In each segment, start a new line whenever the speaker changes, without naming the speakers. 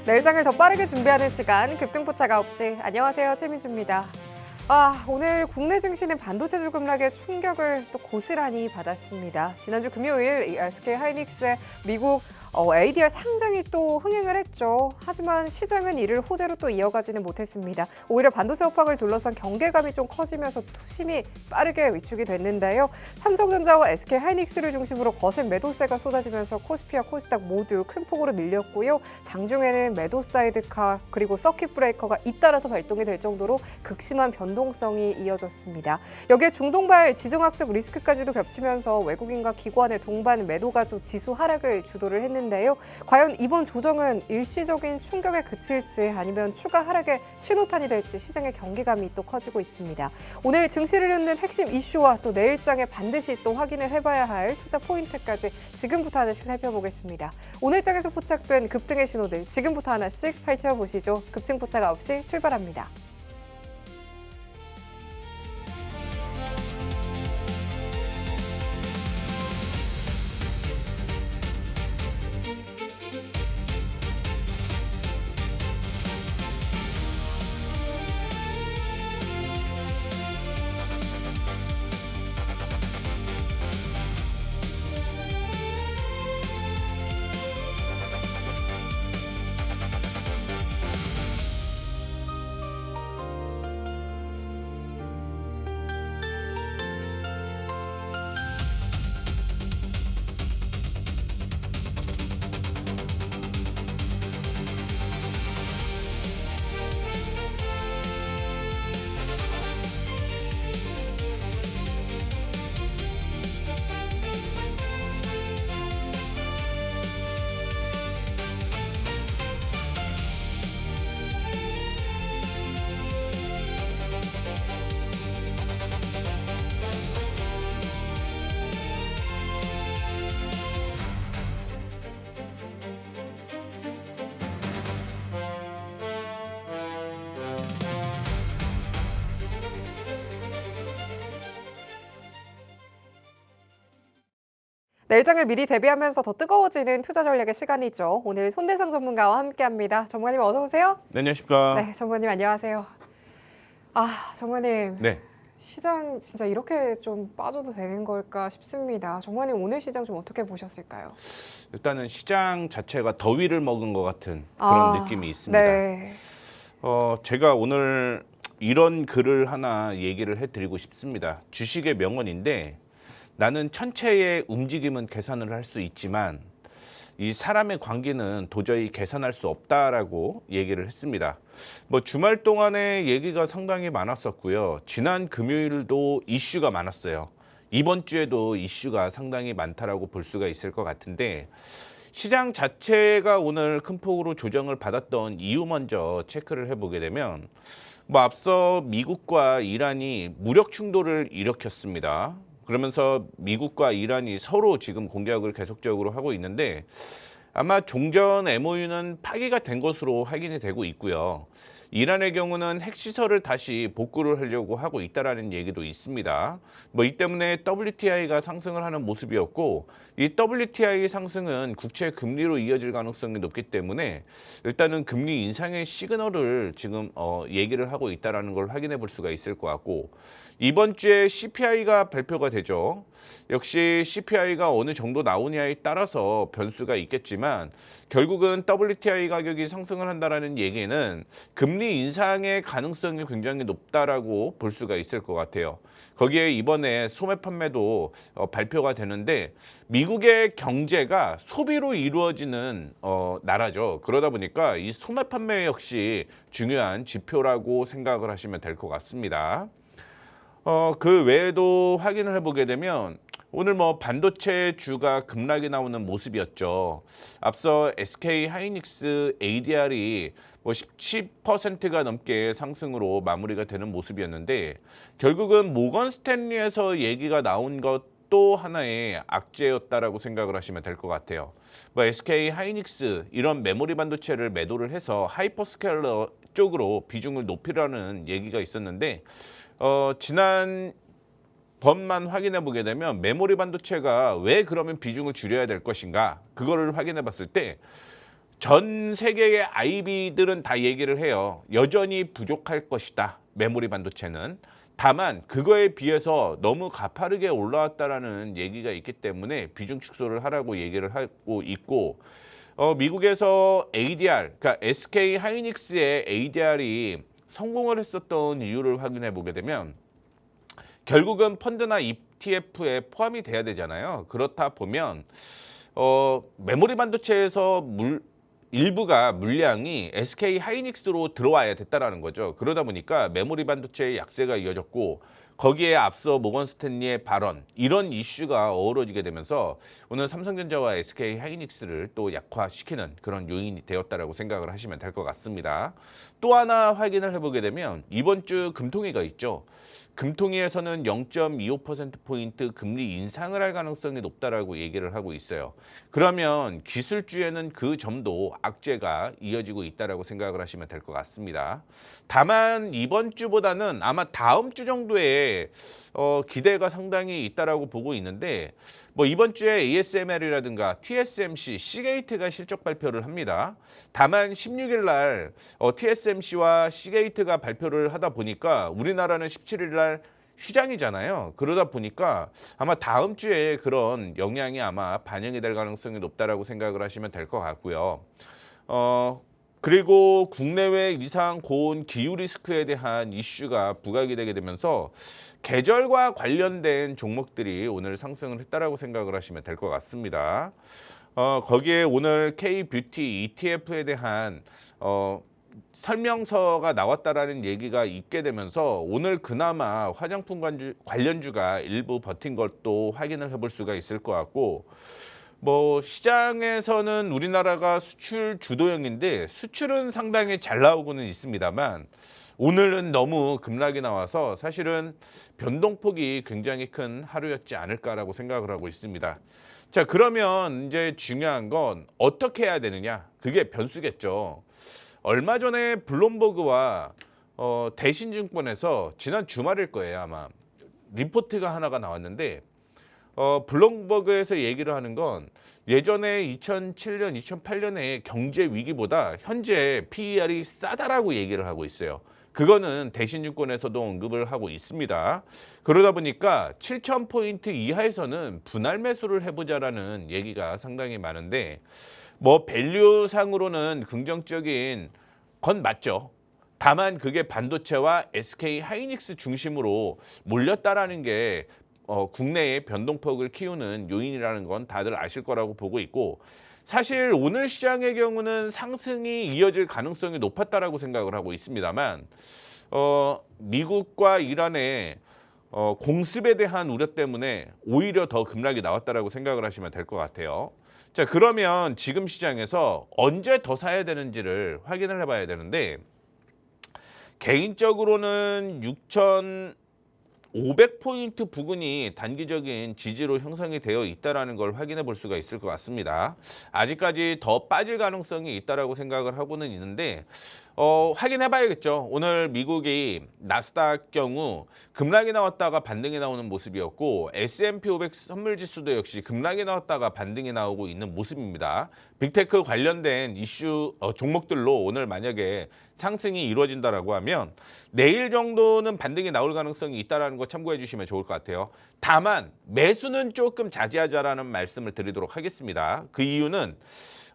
내일장을 더 빠르게 준비하는 시간 급등포착 9시. 안녕하세요, 최민주입니다. 오늘 국내 증시는 반도체 주급락의 충격을 또 고스란히 받았습니다. 지난주 금요일 이 SK 하이닉스의 미국 ADR 상장이 또 흥행을 했죠. 하지만 시장은 이를 호재로 또 이어가지는 못했습니다. 오히려 반도체 업황을 둘러싼 경계감이 좀 커지면서 투심이 빠르게 위축이 됐는데요. 삼성전자와 SK 하이닉스를 중심으로 거센 매도세가 쏟아지면서 코스피와 코스닥 모두 큰 폭으로 밀렸고요. 장중에는 매도 사이드카 그리고 서킷 브레이커가 잇따라서 발동이 될 정도로 극심한 변동성이 이어졌습니다. 여기에 중동발 지정학적 리스크까지도 겹치면서 외국인과 기관의 동반 매도가 또 지수 하락을 주도를 했는데요. 과연 이번 조정은 일시적인 충격에 그칠지 아니면 추가 하락의 신호탄이 될지 시장의 경계감이 또 커지고 있습니다. 오늘 증시를 흔든 핵심 이슈와 또 내일장에 반드시 또 확인을 해봐야 할 투자 포인트까지 지금부터 하나씩 살펴보겠습니다. 오늘 장에서 포착된 급등의 신호들 지금부터 하나씩 펼쳐보시죠. 급증 포착 9시 출발합니다. 내일장을 미리 대비하면서 더 뜨거워지는 투자 전략의 시간이죠. 오늘 손대상 전문가와 함께합니다. 전문가님 어서 오세요.
네, 안녕하십니까.
네, 전문가님 안녕하세요. 전문가님.
네.
시장 진짜 이렇게 좀 빠져도 되는 걸까 싶습니다. 전문가님 오늘 시장 좀 어떻게 보셨을까요?
일단은 시장 자체가 더위를 먹은 것 같은 그런 느낌이 있습니다.
네.
제가 오늘 이런 글을 하나 얘기를 해드리고 싶습니다. 주식의 명언인데 나는 천체의 움직임은 계산을 할 수 있지만 이 사람의 관계는 도저히 계산할 수 없다라고 얘기를 했습니다. 주말 동안에 얘기가 상당히 많았었고요. 지난 금요일도 이슈가 많았어요. 이번 주에도 이슈가 상당히 많다라고 볼 수가 있을 것 같은데 시장 자체가 오늘 큰 폭으로 조정을 받았던 이유 먼저 체크를 해보게 되면 앞서 미국과 이란이 무력 충돌을 일으켰습니다. 그러면서 미국과 이란이 서로 지금 공격을 계속적으로 하고 있는데 아마 종전 MOU는 파기가 된 것으로 확인이 되고 있고요. 이란의 경우는 핵시설을 다시 복구를 하려고 하고 있다라는 얘기도 있습니다. 이 때문에 WTI가 상승을 하는 모습이었고 이 WTI 상승은 국채 금리로 이어질 가능성이 높기 때문에 일단은 금리 인상의 시그널을 지금 얘기를 하고 있다라는 걸 확인해 볼 수가 있을 것 같고 이번 주에 CPI가 발표가 되죠. 역시 CPI가 어느 정도 나오냐에 따라서 변수가 있겠지만 결국은 WTI 가격이 상승을 한다라는 얘기는 금리 인상의 가능성이 굉장히 높다라고 볼 수가 있을 것 같아요. 거기에 이번에 소매 판매도 발표가 되는데 미국의 경제가 소비로 이루어지는 나라죠. 그러다 보니까 이 소매 판매 역시 중요한 지표라고 생각을 하시면 될 것 같습니다. 그 외에도 확인을 해보게 되면 오늘 반도체 주가 급락이 나오는 모습이었죠. 앞서 SK 하이닉스 ADR이 10%가 넘게 상승으로 마무리가 되는 모습이었는데 결국은 모건 스탠리에서 얘기가 나온 것도 하나의 악재였다라고 생각을 하시면 될 것 같아요. SK 하이닉스 이런 메모리 반도체를 매도를 해서 하이퍼스케일러 쪽으로 비중을 높이라는 얘기가 있었는데 지난 번만 확인해 보게 되면 메모리 반도체가 왜 그러면 비중을 줄여야 될 것인가 그거를 확인해 봤을 때 전 세계의 IB들은 다 얘기를 해요. 여전히 부족할 것이다. 메모리 반도체는. 다만 그거에 비해서 너무 가파르게 올라왔다라는 얘기가 있기 때문에 비중 축소를 하라고 얘기를 하고 있고 미국에서 ADR, 그러니까 SK 하이닉스의 ADR이 성공을 했었던 이유를 확인해 보게 되면 결국은 펀드나 ETF에 포함이 돼야 되잖아요. 그렇다 보면 메모리 반도체에서 일부가 물량이 SK 하이닉스로 들어와야 됐다라는 거죠. 그러다 보니까 메모리 반도체의 약세가 이어졌고 거기에 앞서 모건 스탠리의 발언 이런 이슈가 어우러지게 되면서 오늘 삼성전자와 SK 하이닉스를 또 약화시키는 그런 요인이 되었다라고 생각을 하시면 될 것 같습니다. 또 하나 확인을 해보게 되면 이번 주 금통위가 있죠. 금통위에서는 0.25%포인트 금리 인상을 할 가능성이 높다라고 얘기를 하고 있어요. 그러면 기술주에는 그 점도 악재가 이어지고 있다라고 생각을 하시면 될 것 같습니다. 다만 이번 주보다는 아마 다음 주 정도에 기대가 상당히 있다라고 보고 있는데 이번 주에 ASML이라든가 TSMC, 시게이트가 실적 발표를 합니다. 다만 16일 날 TSMC와 시게이트가 발표를 하다 보니까 우리나라는 17일 날 휴장이잖아요. 그러다 보니까 아마 다음 주에 그런 영향이 아마 반영이 될 가능성이 높다라고 생각을 하시면 될 것 같고요. 그리고 국내외 이상 고온 기후 리스크에 대한 이슈가 부각이 되게 되면서 계절과 관련된 종목들이 오늘 상승을 했다라고 생각을 하시면 될 것 같습니다. 거기에 오늘 K-뷰티 ETF에 대한 설명서가 나왔다라는 얘기가 있게 되면서 오늘 그나마 화장품 관련주가 일부 버틴 것도 확인을 해볼 수가 있을 것 같고 시장에서는 우리나라가 수출 주도형인데 수출은 상당히 잘 나오고는 있습니다만 오늘은 너무 급락이 나와서 사실은 변동폭이 굉장히 큰 하루였지 않을까라고 생각을 하고 있습니다. 자, 그러면 이제 중요한 건 어떻게 해야 되느냐? 그게 변수겠죠. 얼마 전에 블룸버그와 대신증권에서 지난 주말일 거예요, 아마. 리포트가 하나가 나왔는데 블룸버그에서 얘기를 하는 건 예전에 2007년, 2008년의 경제 위기보다 현재 PER이 싸다라고 얘기를 하고 있어요. 그거는 대신증권에서도 언급을 하고 있습니다. 그러다 보니까 7,000포인트 이하에서는 분할 매수를 해보자라는 얘기가 상당히 많은데 밸류상으로는 긍정적인 건 맞죠. 다만 그게 반도체와 SK 하이닉스 중심으로 몰렸다라는 게 국내의 변동폭을 키우는 요인이라는 건 다들 아실 거라고 보고 있고 사실 오늘 시장의 경우는 상승이 이어질 가능성이 높았다라고 생각을 하고 있습니다만 미국과 이란의 공습에 대한 우려 때문에 오히려 더 급락이 나왔다라고 생각을 하시면 될 것 같아요. 자, 그러면 지금 시장에서 언제 더 사야 되는지를 확인을 해봐야 되는데 개인적으로는 6,500포인트 부근이 단기적인 지지로 형성이 되어 있다는 걸 확인해 볼 수가 있을 것 같습니다. 아직까지 더 빠질 가능성이 있다고 생각을 하고는 있는데 확인해 봐야겠죠. 오늘 미국이 나스닥 경우 급락이 나왔다가 반등이 나오는 모습이었고 S&P 500 선물지수도 역시 급락이 나왔다가 반등이 나오고 있는 모습입니다. 빅테크 관련된 이슈 종목들로 오늘 만약에 상승이 이루어진다라고 하면 내일 정도는 반등이 나올 가능성이 있다는 거 참고해 주시면 좋을 것 같아요. 다만 매수는 조금 자제하자라는 말씀을 드리도록 하겠습니다. 그 이유는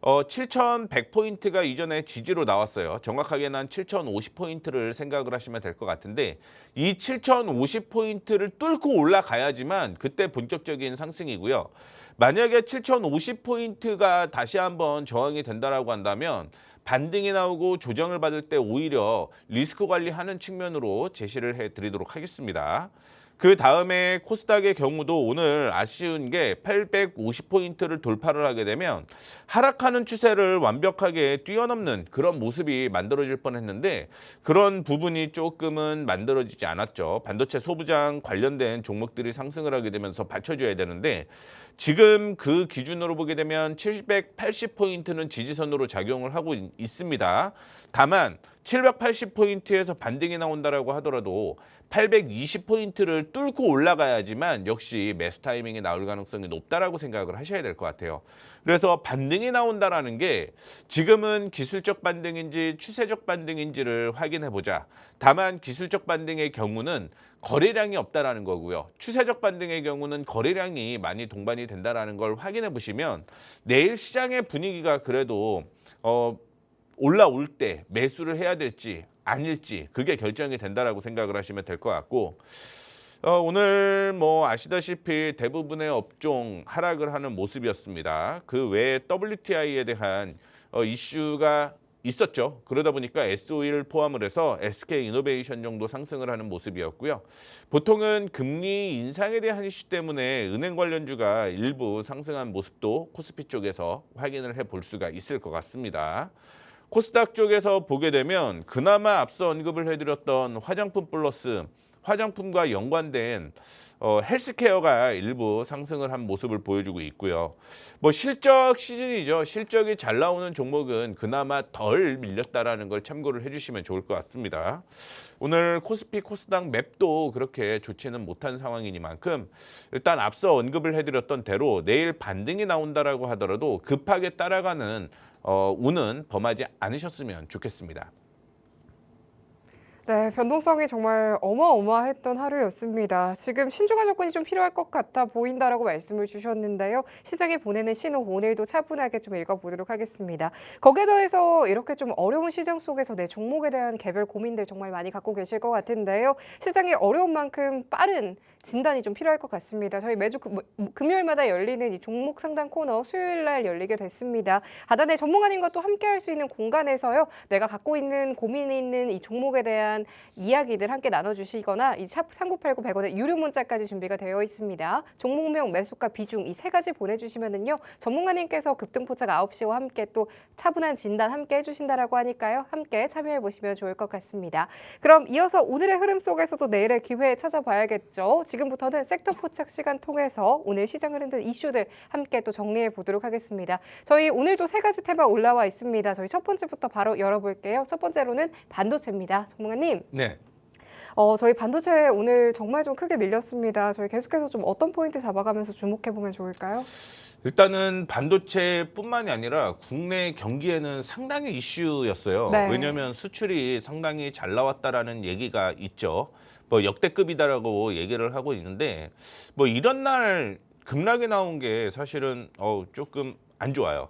7,100포인트가 이전에 지지로 나왔어요. 정확하게는 한 7,050포인트를 생각을 하시면 될 것 같은데 이 7,050포인트를 뚫고 올라가야지만 그때 본격적인 상승이고요. 만약에 7,050포인트가 다시 한번 저항이 된다라고 한다면 반등이 나오고 조정을 받을 때 오히려 리스크 관리하는 측면으로 제시를 해드리도록 하겠습니다. 그 다음에 코스닥의 경우도 오늘 아쉬운 게 850포인트를 돌파를 하게 되면 하락하는 추세를 완벽하게 뛰어넘는 그런 모습이 만들어질 뻔했는데 그런 부분이 조금은 만들어지지 않았죠. 반도체 소부장 관련된 종목들이 상승을 하게 되면서 받쳐줘야 되는데 지금 그 기준으로 보게 되면 780포인트는 지지선으로 작용을 하고 있습니다. 다만 780포인트에서 반등이 나온다라고 하더라도 820포인트를 뚫고 올라가야지만 역시 매수 타이밍이 나올 가능성이 높다라고 생각을 하셔야 될 것 같아요. 그래서 반등이 나온다라는 게 지금은 기술적 반등인지 추세적 반등인지를 확인해 보자. 다만 기술적 반등의 경우는 거래량이 없다라는 거고요. 추세적 반등의 경우는 거래량이 많이 동반이 된다라는 걸 확인해 보시면 내일 시장의 분위기가 그래도 올라올 때 매수를 해야 될지 아닐지 그게 결정이 된다라고 생각을 하시면 될 것 같고 오늘 뭐 아시다시피 대부분의 업종 하락을 하는 모습이었습니다. 그 외에 WTI에 대한 이슈가 있었죠. 그러다 보니까 S-오일 포함을 해서 SK이노베이션 정도 상승을 하는 모습이었고요. 보통은 금리 인상에 대한 이슈 때문에 은행 관련주가 일부 상승한 모습도 코스피 쪽에서 확인을 해볼 수가 있을 것 같습니다. 코스닥 쪽에서 보게 되면 그나마 앞서 언급을 해드렸던 화장품 플러스 화장품과 연관된 헬스케어가 일부 상승을 한 모습을 보여주고 있고요. 뭐 실적 시즌이죠. 실적이 잘 나오는 종목은 그나마 덜 밀렸다라는 걸 참고를 해주시면 좋을 것 같습니다. 오늘 코스피 코스닥 맵도 그렇게 좋지는 못한 상황이니만큼 일단 앞서 언급을 해드렸던 대로 내일 반등이 나온다라고 하더라도 급하게 따라가는 운은 범하지 않으셨으면 좋겠습니다.
네, 변동성이 정말 어마어마했던 하루였습니다. 지금 신중한 접근이 좀 필요할 것 같아 보인다라고 말씀을 주셨는데요. 시장이 보내는 신호 오늘도 차분하게 좀 읽어보도록 하겠습니다. 거기에 더해서 이렇게 좀 어려운 시장 속에서 내 종목에 대한 개별 고민들 정말 많이 갖고 계실 것 같은데요. 시장이 어려운 만큼 빠른 진단이 좀 필요할 것 같습니다. 저희 매주 금요일마다 열리는 이 종목 상담 코너 수요일 날 열리게 됐습니다. 하단에 전문가님과 또 함께 할 수 있는 공간에서요. 내가 갖고 있는 고민이 있는 이 종목에 대한 이야기들 함께 나눠주시거나 이 샵 3989 100원의 유료 문자까지 준비가 되어 있습니다. 종목명, 매수가, 비중 이 세 가지 보내주시면은요. 전문가님께서 급등포착 9시와 함께 또 차분한 진단 함께 해주신다라고 하니까요. 함께 참여해 보시면 좋을 것 같습니다. 그럼 이어서 오늘의 흐름 속에서도 내일의 기회 찾아봐야겠죠. 지금부터는 섹터 포착 시간 통해서 오늘 시장을 흔든 이슈들 함께 또 정리해 보도록 하겠습니다. 저희 오늘도 세 가지 테마 올라와 있습니다. 저희 첫 번째부터 바로 열어볼게요. 첫 번째로는 반도체입니다. 전문가님.
네.
저희 반도체 오늘 정말 좀 크게 밀렸습니다. 저희 계속해서 좀 어떤 포인트 잡아가면서 주목해 보면 좋을까요?
일단은 반도체뿐만이 아니라 국내 경기에는 상당히 이슈였어요.
네.
왜냐하면 수출이 상당히 잘 나왔다라는 얘기가 있죠. 뭐 역대급이다라고 얘기를 하고 있는데 뭐 이런 날 급락이 나온 게 사실은 조금 안 좋아요.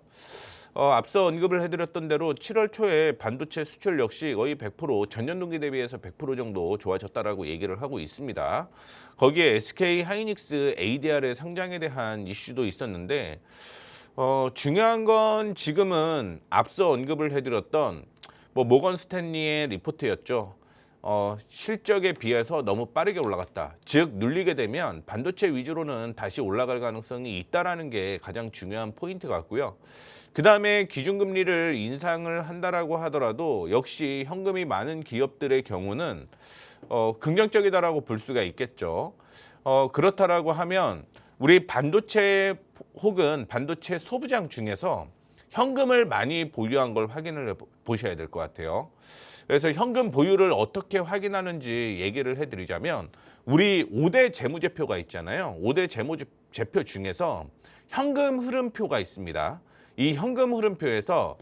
앞서 언급을 해드렸던 대로 7월 초에 반도체 수출 역시 거의 100% 전년 동기 대비해서 100% 정도 좋아졌다라고 얘기를 하고 있습니다. 거기에 SK 하이닉스 ADR의 상장에 대한 이슈도 있었는데 중요한 건 지금은 앞서 언급을 해드렸던 뭐 모건 스탠리의 리포트였죠. 실적에 비해서 너무 빠르게 올라갔다. 즉 눌리게 되면 반도체 위주로는 다시 올라갈 가능성이 있다라는 게 가장 중요한 포인트 같고요. 그 다음에 기준금리를 인상을 한다라고 하더라도 역시 현금이 많은 기업들의 경우는 긍정적이다라고 볼 수가 있겠죠. 그렇다라고 하면 우리 반도체 혹은 반도체 소부장 중에서 현금을 많이 보유한 걸 확인을 보셔야 될 것 같아요. 그래서 현금 보유를 어떻게 확인하는지 얘기를 해드리자면 우리 5대 재무제표가 있잖아요. 5대 재무제표 중에서 현금 흐름표가 있습니다. 이 현금 흐름표에서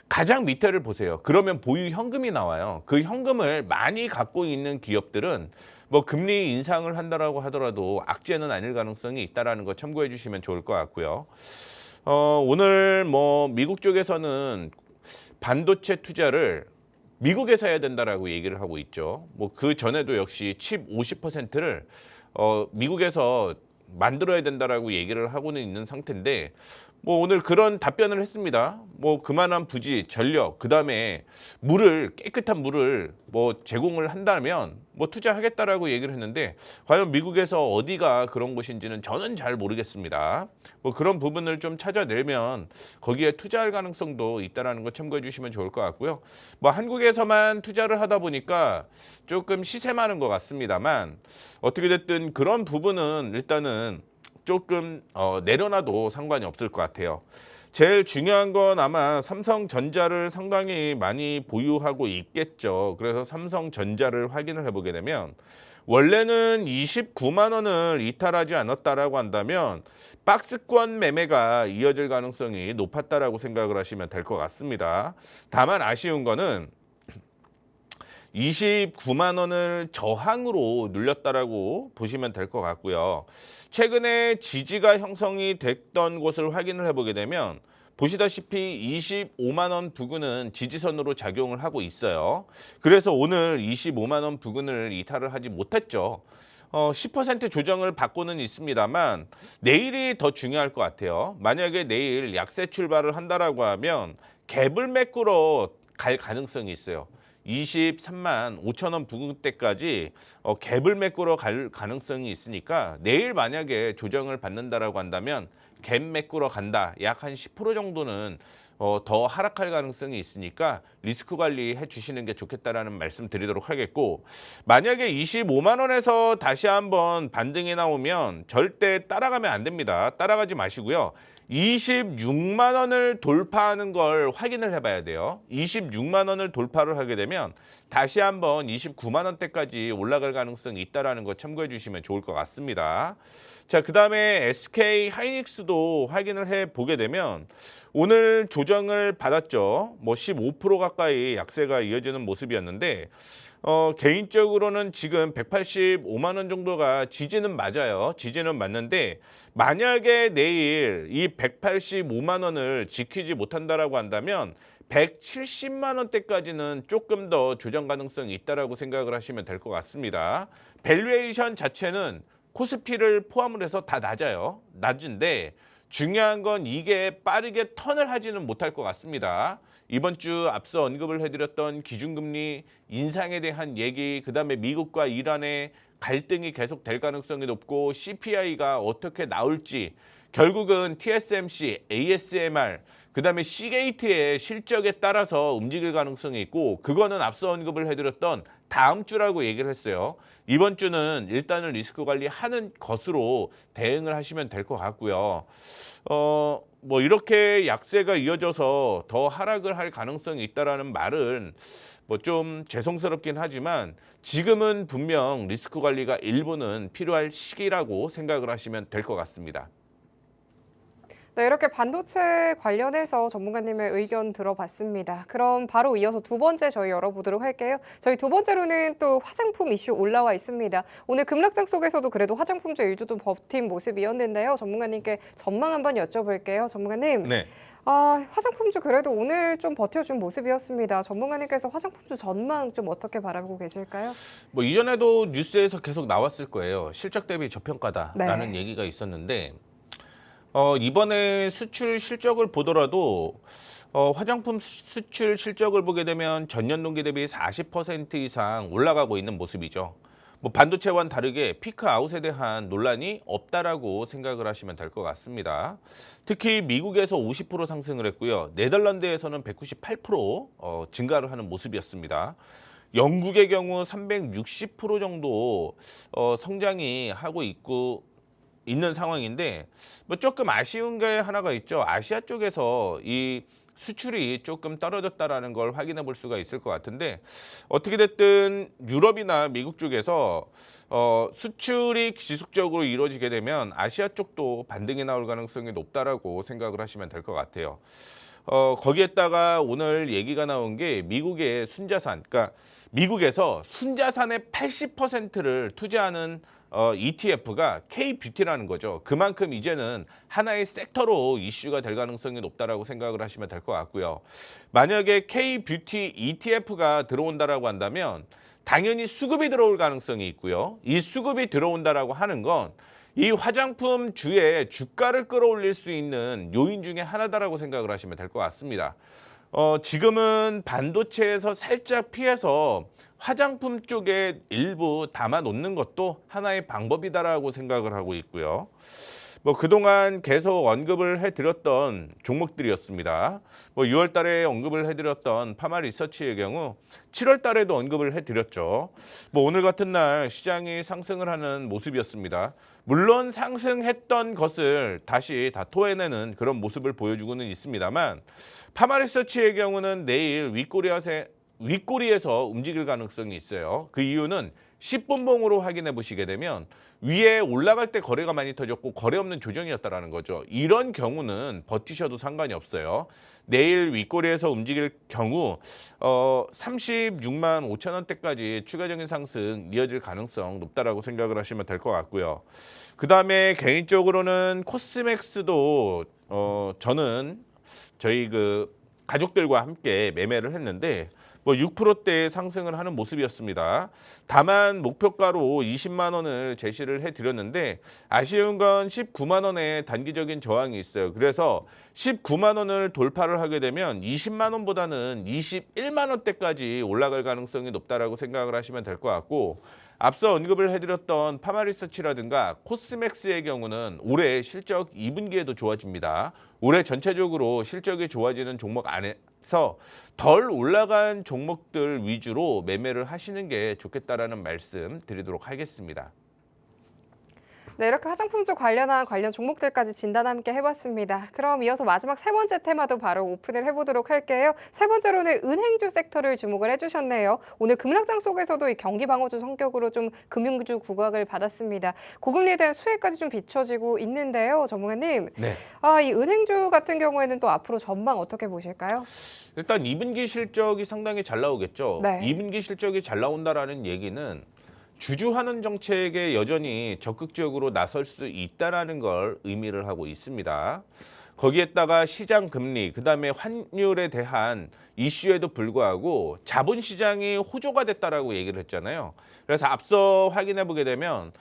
가장 밑에를 보세요. 그러면 보유 현금이 나와요. 그 현금을 많이 갖고 있는 기업들은 뭐 금리 인상을 한다라고 하더라도 악재는 아닐 가능성이 있다라는 거 참고해 주시면 좋을 것 같고요. 오늘 뭐 미국 쪽에서는 반도체 투자를 미국에서 해야 된다라고 얘기를 하고 있죠. 뭐 그 전에도 역시 칩 50%를 미국에서 만들어야 된다라고 얘기를 하고는 있는 상태인데 뭐 오늘 그런 답변을 했습니다. 뭐 그만한 부지, 전력, 그다음에 물을 깨끗한 물을 뭐 제공을 한다면 뭐 투자하겠다라고 얘기를 했는데 과연 미국에서 어디가 그런 곳인지는 저는 잘 모르겠습니다. 뭐 그런 부분을 좀 찾아내면 거기에 투자할 가능성도 있다라는 거 참고해 주시면 좋을 것 같고요. 뭐 한국에서만 투자를 하다 보니까 조금 시세많은 것 같습니다만 어떻게 됐든 그런 부분은 일단은 조금 내려놔도 상관이 없을 것 같아요. 제일 중요한 건 아마 삼성전자를 상당히 많이 보유하고 있겠죠. 그래서 삼성전자를 확인을 해보게 되면 원래는 29만 원을 이탈하지 않았다라고 한다면 박스권 매매가 이어질 가능성이 높았다라고 생각을 하시면 될 것 같습니다. 다만 아쉬운 거는 29만 원을 저항으로 눌렸다라고 보시면 될 것 같고요. 최근에 지지가 형성이 됐던 곳을 확인을 해보게 되면 보시다시피 25만 원 부근은 지지선으로 작용을 하고 있어요. 그래서 오늘 25만 원 부근을 이탈을 하지 못했죠. 10% 조정을 받고는 있습니다만 내일이 더 중요할 것 같아요. 만약에 내일 약세 출발을 한다라고 하면 갭을 메꾸러 갈 가능성이 있어요. 23만 5천 원 부근대까지 갭을 메꾸러 갈 가능성이 있으니까 내일 만약에 조정을 받는다라고 한다면 갭 메꾸러 간다. 약 한 10% 정도는 더 하락할 가능성이 있으니까 리스크 관리해 주시는 게 좋겠다라는 말씀 드리도록 하겠고, 만약에 25만 원에서 다시 한번 반등이 나오면 절대 따라가면 안 됩니다. 따라가지 마시고요. 26만 원을 돌파하는 걸 확인을 해봐야 돼요. 26만 원을 돌파를 하게 되면 다시 한번 29만 원대까지 올라갈 가능성이 있다는 거 참고해 주시면 좋을 것 같습니다. 자, 그 다음에 SK 하이닉스도 확인을 해보게 되면 오늘 조정을 받았죠. 뭐 15% 가까이 약세가 이어지는 모습이었는데 개인적으로는 지금 185만 원 정도가 지지는 맞아요. 지지는 맞는데 만약에 내일 이 185만 원을 지키지 못한다라고 한다면 170만 원대까지는 조금 더 조정 가능성이 있다라고 생각을 하시면 될 것 같습니다. 밸류에이션 자체는 코스피를 포함을 해서 다 낮아요. 낮은데 중요한 건 이게 빠르게 턴을 하지는 못할 것 같습니다. 이번 주 앞서 언급을 해드렸던 기준금리 인상에 대한 얘기, 그다음에 미국과 이란의 갈등이 계속될 가능성이 높고 CPI가 어떻게 나올지, 결국은 TSMC, ASMR, 그다음에 시게이트의 실적에 따라서 움직일 가능성이 있고, 그거는 앞서 언급을 해드렸던 다음 주라고 얘기를 했어요. 이번 주는 일단은 리스크 관리하는 것으로 대응을 하시면 될 것 같고요. 뭐 이렇게 약세가 이어져서 더 하락을 할 가능성이 있다라는 말은 뭐 좀 죄송스럽긴 하지만 지금은 분명 리스크 관리가 일부는 필요할 시기라고 생각을 하시면 될 것 같습니다.
네, 이렇게 반도체 관련해서 전문가님의 의견 들어봤습니다. 그럼 바로 이어서 두 번째 저희 열어보도록 할게요. 저희 두 번째로는 또 화장품 이슈 올라와 있습니다. 오늘 급락장 속에서도 그래도 화장품주 일주도 버틴 모습이었는데요. 전문가님께 전망 한번 여쭤볼게요. 전문가님.
네.
화장품주 그래도 오늘 좀 버텨준 모습이었습니다. 전문가님께서 화장품주 전망 좀 어떻게 바라보고 계실까요?
뭐 이전에도 뉴스에서 계속 나왔을 거예요. 실적 대비 저평가다라는
네.
얘기가 있었는데 이번에 수출 실적을 보더라도 화장품 수출 실적을 보게 되면 전년 동기 대비 40% 이상 올라가고 있는 모습이죠. 뭐 반도체와는 다르게 피크 아웃에 대한 논란이 없다라고 생각을 하시면 될 것 같습니다. 특히 미국에서 50% 상승을 했고요. 네덜란드에서는 198% 증가를 하는 모습이었습니다. 영국의 경우 360% 정도 성장이 하고 있는 상황인데, 뭐 조금 아쉬운 게 하나가 있죠. 아시아 쪽에서 이 수출이 조금 떨어졌다라는 걸 확인해 볼 수가 있을 것 같은데, 어떻게 됐든 유럽이나 미국 쪽에서 수출이 지속적으로 이루어지게 되면 아시아 쪽도 반등이 나올 가능성이 높다라고 생각을 하시면 될 것 같아요. 거기에다가 오늘 얘기가 나온 게 미국의 순자산, 그러니까 미국에서 순자산의 80%를 투자하는 ETF가 K-뷰티라는 거죠. 그만큼 이제는 하나의 섹터로 이슈가 될 가능성이 높다라고 생각을 하시면 될 것 같고요. 만약에 K-뷰티 ETF가 들어온다라고 한다면 당연히 수급이 들어올 가능성이 있고요. 이 수급이 들어온다라고 하는 건 이 화장품 주의 주가를 끌어올릴 수 있는 요인 중에 하나다라고 생각을 하시면 될 것 같습니다. 지금은 반도체에서 살짝 피해서 화장품 쪽에 일부 담아 놓는 것도 하나의 방법이다라고 생각을 하고 있고요. 뭐 그동안 계속 언급을 해드렸던 종목들이었습니다. 뭐 6월 달에 언급을 해드렸던 파마 리서치의 경우 7월 달에도 언급을 해드렸죠. 뭐 오늘 같은 날 시장이 상승을 하는 모습이었습니다. 물론 상승했던 것을 다시 다 토해내는 그런 모습을 보여주고는 있습니다만 파마리서치의 경우는 내일 윗꼬리에서 움직일 가능성이 있어요. 그 이유는 10분봉으로 확인해 보시게 되면 위에 올라갈 때 거래가 많이 터졌고 거래 없는 조정이었다라는 거죠. 이런 경우는 버티셔도 상관이 없어요. 내일 윗꼬리에서 움직일 경우 36만 5천 원대까지 추가적인 상승 이어질 가능성 높다라고 생각을 하시면 될 것 같고요. 그다음에 개인적으로는 코스맥스도 저는 저희 그 가족들과 함께 매매를 했는데 뭐 6%대 상승을 하는 모습이었습니다. 다만 목표가로 20만 원을 제시를 해드렸는데 아쉬운 건 19만 원의 단기적인 저항이 있어요. 그래서 19만 원을 돌파를 하게 되면 20만 원보다는 21만 원대까지 올라갈 가능성이 높다라고 생각을 하시면 될 것 같고 앞서 언급을 해드렸던 파마리서치라든가 코스맥스의 경우는 올해 실적 2분기에도 좋아집니다. 올해 전체적으로 실적이 좋아지는 종목 안에서 덜 올라간 종목들 위주로 매매를 하시는 게 좋겠다라는 말씀 드리도록 하겠습니다.
네, 이렇게 화장품 쪽 관련 종목들까지 진단 함께 해봤습니다. 그럼 이어서 마지막 세 번째 테마도 바로 오픈을 해보도록 할게요. 세 번째로는 은행주 섹터를 주목을 해주셨네요. 오늘 급락장 속에서도 이 경기 방어주 성격으로 좀 금융주 구각을 받았습니다. 고금리에 대한 수혜까지 좀 비춰지고 있는데요, 전문가님.
네.
이 은행주 같은 경우에는 또 앞으로 전망 어떻게 보실까요?
일단 2분기 실적이 상당히 잘 나오겠죠.
네.
2분기 실적이 잘 나온다라는 얘기는 주주환원 정책에 여전히 적극적으로 나설 수 있다라는 걸 의미를 하고 있습니다. 거기에다가 시장 금리, 그다음에 환율에 대한 이슈에도 불구하고 자본시장이 호조가 됐다라고 얘기를 했잖아요. 그래서 앞서 확인해 보게 되면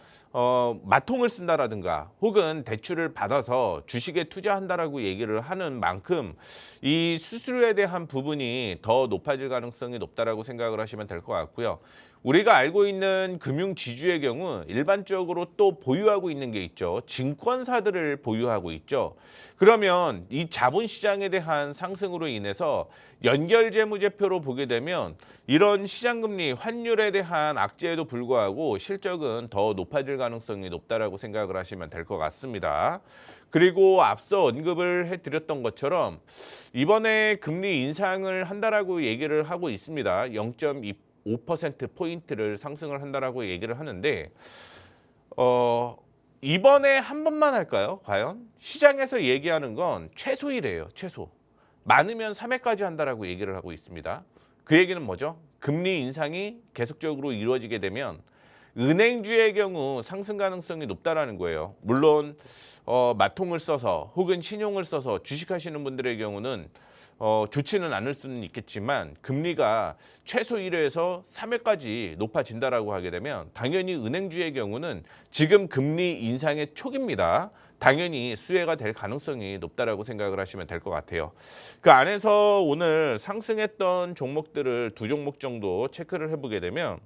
마통을 쓴다라든가 혹은 대출을 받아서 주식에 투자한다라고 얘기를 하는 만큼 이 수수료에 대한 부분이 더 높아질 가능성이 높다라고 생각을 하시면 될 것 같고요. 우리가 알고 있는 금융지주의 경우 일반적으로 또 보유하고 있는 게 있죠. 증권사들을 보유하고 있죠. 그러면 이 자본시장에 대한 상승으로 인해서 연결재무제표로 보게 되면 이런 시장금리, 환율에 대한 악재에도 불구하고 실적은 더 높아질 가능성이 높다라고 생각을 하시면 될 것 같습니다. 그리고 앞서 언급을 해드렸던 것처럼 이번에 금리 인상을 한다라고 얘기를 하고 있습니다. 0.25%포인트를 상승을 한다라고 얘기를 하는데 이번에 한 번만 할까요? 과연? 시장에서 얘기하는 건 최소이래요. 최소. 많으면 3회까지 한다라고 얘기를 하고 있습니다. 그 얘기는 뭐죠? 금리 인상이 계속적으로 이루어지게 되면 은행주의 경우 상승 가능성이 높다라는 거예요. 물론 마통을 써서 혹은 신용을 써서 주식하시는 분들의 경우는 좋지는 않을 수는 있겠지만 금리가 최소 1회에서 3회까지 높아진다라고 하게 되면 당연히 은행주의 경우는 지금 금리 인상의 초기입니다. 당연히 수혜가 될 가능성이 높다라고 생각을 하시면 될 것 같아요. 그 안에서 오늘 상승했던 종목들을 두 종목 정도 체크를 해보게 되면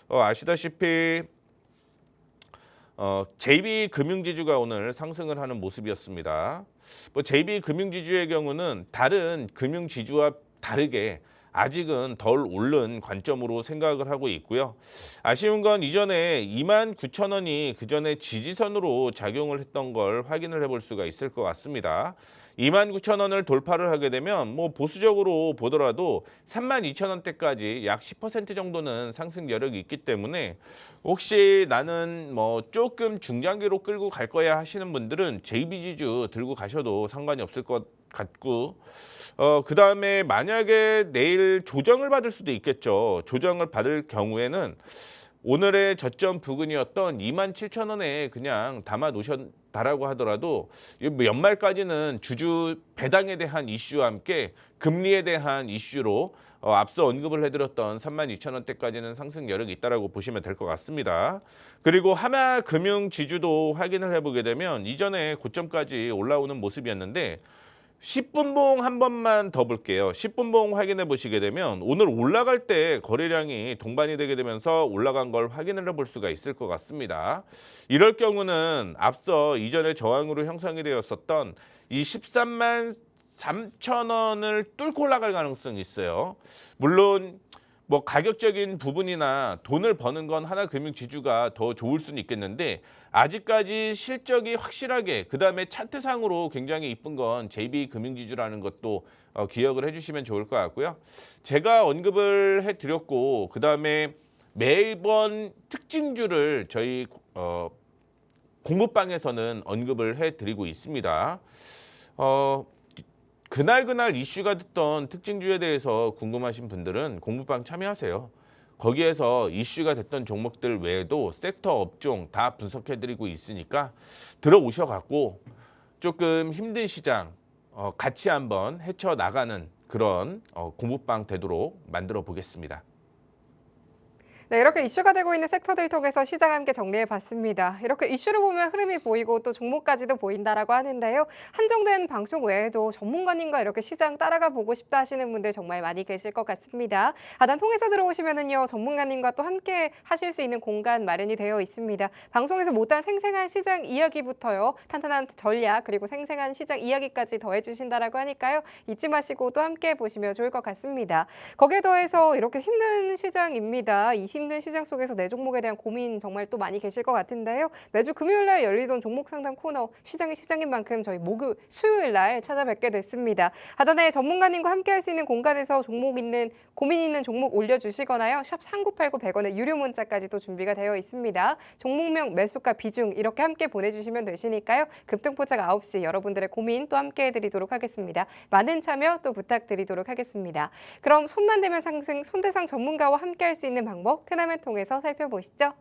아시다시피 JB금융지주가 오늘 상승을 하는 모습이었습니다. JB금융지주의 경우는 다른 금융지주와 다르게 아직은 덜 오른 관점으로 생각을 하고 있고요. 아쉬운 건 이전에 29,000원이 그전에 지지선으로 작용을 했던 걸 확인을 해볼 수가 있을 것 같습니다. 29,000원을 돌파를 하게 되면 뭐 보수적으로 보더라도 32,000원대까지 약 10% 정도는 상승 여력이 있기 때문에 혹시 나는 뭐 조금 중장기로 끌고 갈 거야 하시는 분들은 JB지주 들고 가셔도 상관이 없을 것 같고 그 다음에 만약에 내일 조정을 받을 수도 있겠죠. 조정을 받을 경우에는 오늘의 저점 부근이었던 27,000원에 그냥 담아 놓으셨다라고 하더라도 연말까지는 주주 배당에 대한 이슈와 함께 금리에 대한 이슈로 앞서 언급을 해드렸던 32,000원대까지는 상승 여력이 있다라고 보시면 될 것 같습니다. 그리고 하나금융지주도 확인을 해보게 되면 이전에 고점까지 올라오는 모습이었는데 10분봉 한 번만 더 볼게요. 10분봉 확인해 보시게 되면 오늘 올라갈 때 거래량이 동반이 되게 되면서 올라간 걸 확인을 해볼 수가 있을 것 같습니다. 이럴 경우는 앞서 이전에 저항으로 형성이 되었었던 이 13만 3천 원을 뚫고 올라갈 가능성이 있어요. 물론 뭐 가격적인 부분이나 돈을 버는 건 하나금융지주가 더 좋을 수는 있겠는데 아직까지 실적이 확실하게 그다음에 차트상으로 굉장히 이쁜 건 JB금융지주라는 것도 기억을 해주시면 좋을 것 같고요. 제가 언급을 해드렸고 그다음에 매번 특징주를 저희 공부방에서는 언급을 해드리고 있습니다. 그날 이슈가 됐던 특징주에 대해서 궁금하신 분들은 공부방 참여하세요. 거기에서 이슈가 됐던 종목들 외에도 섹터 업종 다 분석해드리고 있으니까 들어오셔갖고 조금 힘든 시장 같이 한번 헤쳐나가는 그런 공부방 되도록 만들어 보겠습니다.
네, 이렇게 이슈가 되고 있는 섹터들 통해서 시장 함께 정리해봤습니다. 이렇게 이슈를 보면 흐름이 보이고 또 종목까지도 보인다라고 하는데요. 한정된 방송 외에도 전문가님과 이렇게 시장 따라가 보고 싶다 하시는 분들 정말 많이 계실 것 같습니다. 하단 통해서 들어오시면은요, 전문가님과 또 함께 하실 수 있는 공간 마련이 되어 있습니다. 방송에서 못한 생생한 시장 이야기부터요, 탄탄한 전략 그리고 생생한 시장 이야기까지 더해주신다라고 하니까요, 잊지 마시고 또 함께 보시면 좋을 것 같습니다. 거기에 더해서 이렇게 힘든 시장입니다. 이 힘든 시장 속에서 내 종목에 대한 고민 정말 또 많이 계실 것 같은데요. 매주 금요일 날 열리던 종목 상담 코너 시장이 시장인 만큼 저희 수요일 날 찾아뵙게 됐습니다. 하단에 전문가님과 함께 할 수 있는 공간에서 고민 있는 종목 올려주시거나요. 샵 3989 100원의 유료 문자까지 또 준비가 되어 있습니다. 종목명, 매수가, 비중 이렇게 함께 보내주시면 되시니까요. 급등포착 9시 여러분들의 고민 또 함께 해드리도록 하겠습니다. 많은 참여 또 부탁드리도록 하겠습니다. 그럼 손만 대면 상승, 손대상 전문가와 함께 할 수 있는 방법 큰화면 통해서 살펴보시죠.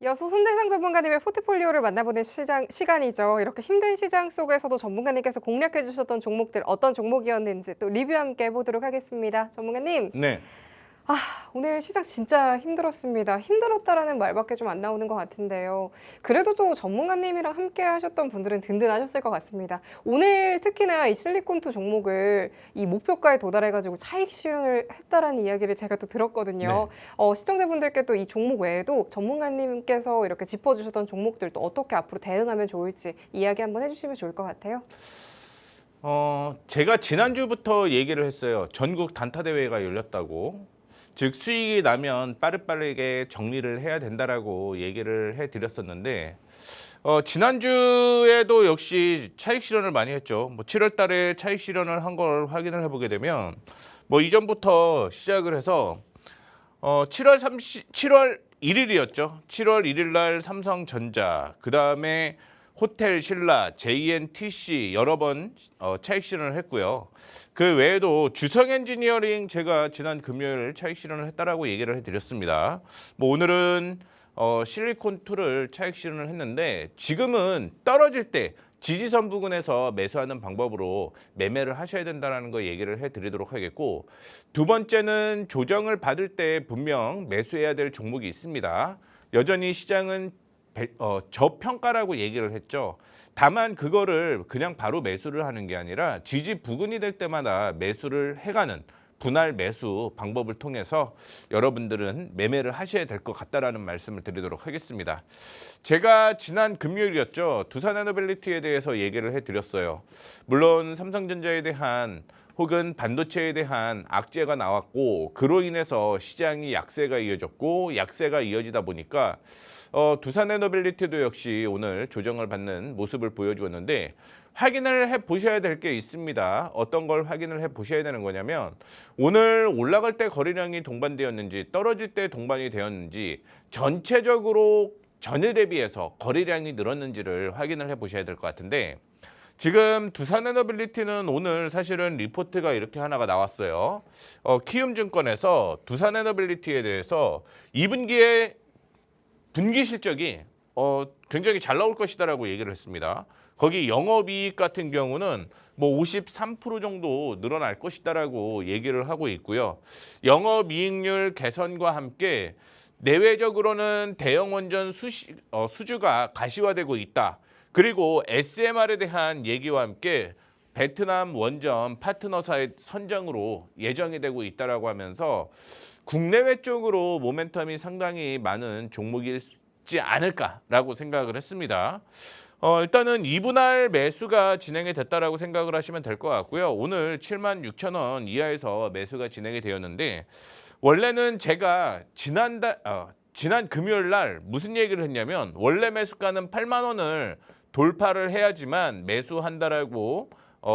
이어서 손대상 전문가님의 포트폴리오를 만나보는 시간이죠. 이렇게 힘든 시장 속에서도 전문가님께서 공략해 주셨던 종목들 어떤 종목이었는지 또 리뷰 함께 해보도록 하겠습니다. 전문가님.
네.
오늘 시장 진짜 힘들었습니다. 힘들었다라는 말밖에 좀 안 나오는 것 같은데요. 그래도 또 전문가님이랑 함께 하셨던 분들은 든든하셨을 것 같습니다. 오늘 특히나 이 실리콘투 종목을 이 목표가에 도달해가지고 차익 실현을 했다라는 이야기를 제가 또 들었거든요.
네.
시청자분들께 또 이 종목 외에도 전문가님께서 이렇게 짚어주셨던 종목들도 어떻게 앞으로 대응하면 좋을지 이야기 한번 해주시면 좋을 것 같아요.
제가 지난주부터 얘기를 했어요. 전국 단타 대회가 열렸다고. 즉 수익이 나면 빠르게 정리를 해야 된다라고 얘기를 해드렸었는데 지난주에도 역시 차익 실현을 많이 했죠. 뭐 7월 달에 차익 실현을 한 걸 확인을 해보게 되면 뭐 이전부터 시작을 해서 7월 1일이었죠. 7월 1일 날 삼성전자, 그다음에 호텔 신라, JNTC 여러 번 차익 실현을 했고요. 그 외에도 주성 엔지니어링 제가 지난 금요일 차익 실현을 했다라고 얘기를 해드렸습니다. 뭐 오늘은 실리콘2를 차익 실현을 했는데 지금은 떨어질 때 지지선 부근에서 매수하는 방법으로 매매를 하셔야 된다는 거 얘기를 해드리도록 하겠고, 두 번째는 조정을 받을 때 분명 매수해야 될 종목이 있습니다. 여전히 시장은 저평가라고 얘기를 했죠. 다만 그거를 그냥 바로 매수를 하는 게 아니라 지지 부근이 될 때마다 매수를 해가는 분할 매수 방법을 통해서 여러분들은 매매를 하셔야 될 것 같다라는 말씀을 드리도록 하겠습니다. 제가 지난 금요일이었죠. 두산에너빌리티에 대해서 얘기를 해드렸어요. 물론 삼성전자에 대한 혹은 반도체에 대한 악재가 나왔고 그로 인해서 시장이 약세가 이어졌고 약세가 이어지다 보니까 두산에너빌리티도 역시 오늘 조정을 받는 모습을 보여주었는데 확인을 해 보셔야 될 게 있습니다. 어떤 걸 확인을 해 보셔야 되는 거냐면 오늘 올라갈 때 거래량이 동반되었는지 떨어질 때 동반이 되었는지 전체적으로 전일 대비해서 거래량이 늘었는지를 확인을 해 보셔야 될 것 같은데, 지금 두산에너빌리티는 오늘 사실은 리포트가 이렇게 하나가 나왔어요. 키움증권에서 두산에너빌리티에 대해서 2분기에 분기 실적이 굉장히 잘 나올 것이다라고 얘기를 했습니다. 거기 영업이익 같은 경우는 뭐 53% 정도 늘어날 것이다라고 얘기를 하고 있고요. 영업이익률 개선과 함께 내외적으로는 대형 원전 수주가 가시화되고 있다. 그리고 SMR에 대한 얘기와 함께 베트남 원전 파트너사의 선정으로 예정이 되고 있다라고 하면서 국내외 쪽으로 모멘텀이 상당히 많은 종목이지 않을까라고 생각을 했습니다. 일단은 2분할 매수가 진행이 됐다라고 생각을 하시면 될 것 같고요. 오늘 76,000원 이하에서 매수가 진행이 되었는데, 원래는 제가 지난 금요일 날 무슨 얘기를 했냐면 원래 매수가는 8만 원을 돌파를 해야지만 매수한다라고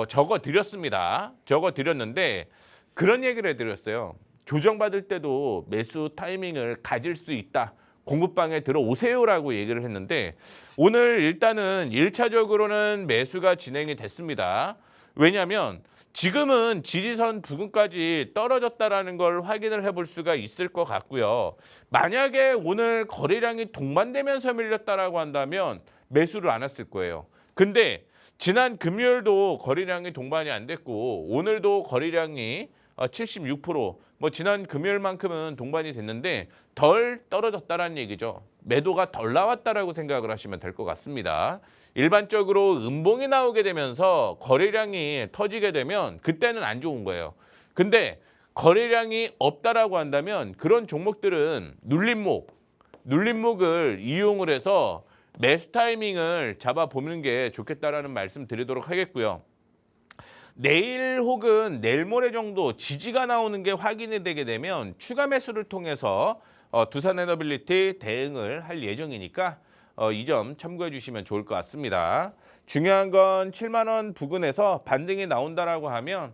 적어 드렸습니다. 적어 드렸는데 그런 얘기를 해드렸어요. 조정받을 때도 매수 타이밍을 가질 수 있다. 공급방에 들어오세요라고 얘기를 했는데 오늘 일단은 1차적으로는 매수가 진행이 됐습니다. 왜냐하면 지금은 지지선 부근까지 떨어졌다라는 걸 확인을 해볼 수가 있을 것 같고요. 만약에 오늘 거래량이 동반되면서 밀렸다라고 한다면 매수를 안 했을 거예요. 근데 지난 금요일도 거래량이 동반이 안 됐고 오늘도 거래량이 76%, 뭐 지난 금요일만큼은 동반이 됐는데 덜 떨어졌다라는 얘기죠. 매도가 덜 나왔다라고 생각을 하시면 될 것 같습니다. 일반적으로 음봉이 나오게 되면서 거래량이 터지게 되면 그때는 안 좋은 거예요. 근데 거래량이 없다라고 한다면 그런 종목들은 눌림목을 이용을 해서 매수 타이밍을 잡아보는 게 좋겠다라는 말씀 드리도록 하겠고요. 내일 혹은 내일 모레 정도 지지가 나오는 게 확인이 되게 되면 추가 매수를 통해서 두산에너빌리티 대응을 할 예정이니까 이 점 참고해 주시면 좋을 것 같습니다. 중요한 건 7만 원 부근에서 반등이 나온다라고 하면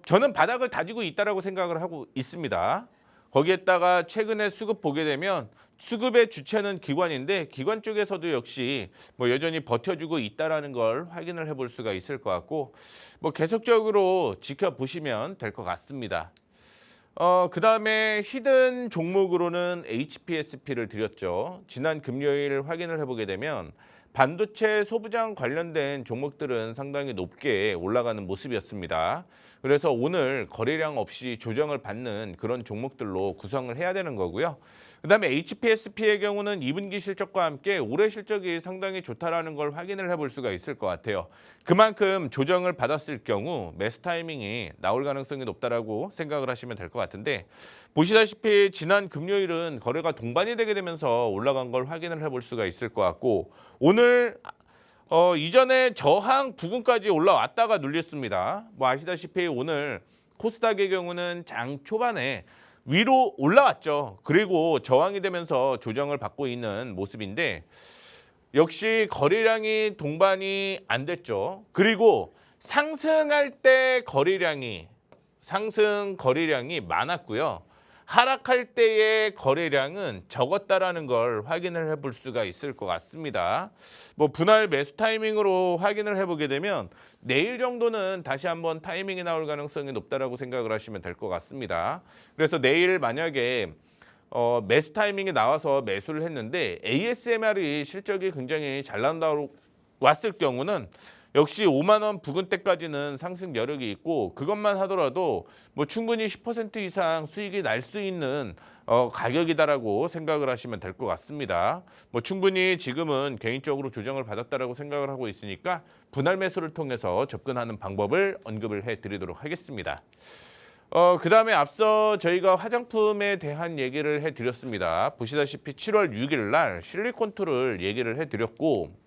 저는 바닥을 다지고 있다라고 생각을 하고 있습니다. 거기에다가 최근에 수급 보게 되면 수급의 주체는 기관인데 기관 쪽에서도 역시 뭐 여전히 버텨주고 있다라는 걸 확인을 해볼 수가 있을 것 같고 뭐 계속적으로 지켜보시면 될 것 같습니다. 그다음에 히든 종목으로는 HPSP를 드렸죠. 지난 금요일 확인을 해보게 되면 반도체 소부장 관련된 종목들은 상당히 높게 올라가는 모습이었습니다. 그래서 오늘 거래량 없이 조정을 받는 그런 종목들로 구성을 해야 되는 거고요. 그다음에 HPSP의 경우는 2분기 실적과 함께 올해 실적이 상당히 좋다라는 걸 확인을 해볼 수가 있을 것 같아요. 그만큼 조정을 받았을 경우 매수 타이밍이 나올 가능성이 높다라고 생각을 하시면 될 것 같은데, 보시다시피 지난 금요일은 거래가 동반이 되게 되면서 올라간 걸 확인을 해볼 수가 있을 것 같고 오늘 이전에 저항 부근까지 올라왔다가 눌렸습니다. 뭐 아시다시피 오늘 코스닥의 경우는 장 초반에 위로 올라왔죠. 그리고 저항이 되면서 조정을 받고 있는 모습인데 역시 거래량이 동반이 안 됐죠. 그리고 상승할 때 거래량이 상승 거래량이 많았고요. 하락할 때의 거래량은 적었다라는 걸 확인을 해볼 수가 있을 것 같습니다. 뭐 분할 매수 타이밍으로 확인을 해보게 되면 내일 정도는 다시 한번 타이밍이 나올 가능성이 높다라고 생각을 하시면 될 것 같습니다. 그래서 내일 만약에 매수 타이밍이 나와서 매수를 했는데 ASMR이 실적이 굉장히 잘 나온다고 왔을 경우는 역시 5만 원 부근대까지는 상승 여력이 있고 그것만 하더라도 뭐 충분히 10% 이상 수익이 날 수 있는 가격이다라고 생각을 하시면 될 것 같습니다. 뭐 충분히 지금은 개인적으로 조정을 받았다라고 생각을 하고 있으니까 분할 매수를 통해서 접근하는 방법을 언급을 해드리도록 하겠습니다. 그다음에 앞서 저희가 화장품에 대한 얘기를 해드렸습니다. 보시다시피 7월 6일 날 실리콘투를 얘기를 해드렸고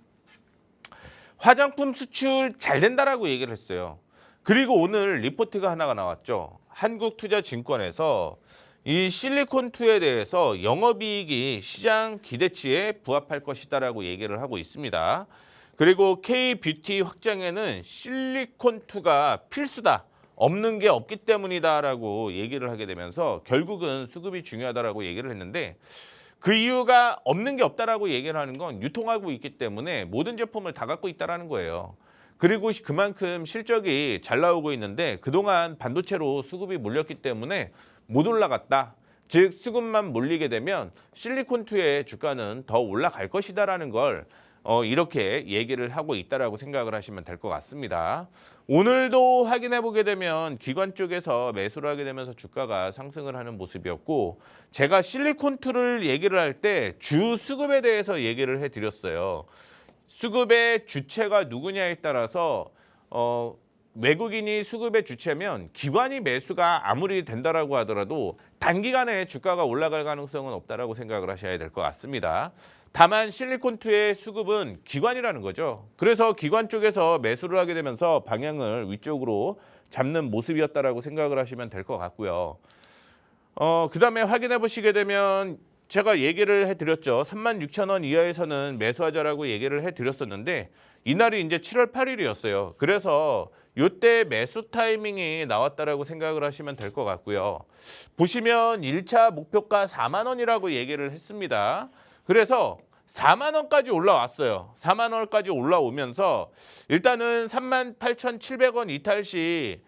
화장품 수출 잘 된다라고 얘기를 했어요. 그리고 오늘 리포트가 하나가 나왔죠. 한국투자증권에서 이 실리콘2에 대해서 영업이익이 시장 기대치에 부합할 것이다라고 얘기를 하고 있습니다. 그리고 K-뷰티 확장에는 실리콘2가 필수다. 없는 게 없기 때문이다라고 얘기를 하게 되면서 결국은 수급이 중요하다라고 얘기를 했는데 그 이유가 없는 게 없다라고 얘기를 하는 건 유통하고 있기 때문에 모든 제품을 다 갖고 있다라는 거예요. 그리고 그만큼 실적이 잘 나오고 있는데 그동안 반도체로 수급이 몰렸기 때문에 못 올라갔다. 즉 수급만 몰리게 되면 실리콘2의 주가는 더 올라갈 것이다라는 걸 이렇게 얘기를 하고 있다라고 생각을 하시면 될 것 같습니다. 오늘도 확인해 보게 되면 기관 쪽에서 매수를 하게 되면서 주가가 상승을 하는 모습이었고 제가 실리콘2를 얘기를 할 때 주 수급에 대해서 얘기를 해드렸어요. 수급의 주체가 누구냐에 따라서 외국인이 수급의 주체면 기관이 매수가 아무리 된다라고 하더라도 단기간에 주가가 올라갈 가능성은 없다라고 생각을 하셔야 될 것 같습니다. 다만 실리콘2의 수급은 기관이라는 거죠. 그래서 기관 쪽에서 매수를 하게 되면서 방향을 위쪽으로 잡는 모습이었다라고 생각을 하시면 될 것 같고요. 그다음에 확인해 보시게 되면 제가 얘기를 해드렸죠. 36,000원 이하에서는 매수하자라고 얘기를 해드렸었는데 이날이 이제 7월 8일이었어요. 그래서 이때 매수 타이밍이 나왔다라고 생각을 하시면 될 것 같고요. 보시면 1차 목표가 4만 원이라고 얘기를 했습니다. 그래서 4만 원까지 올라왔어요. 4만 원까지 올라오면서 일단은 38,700원 이탈 시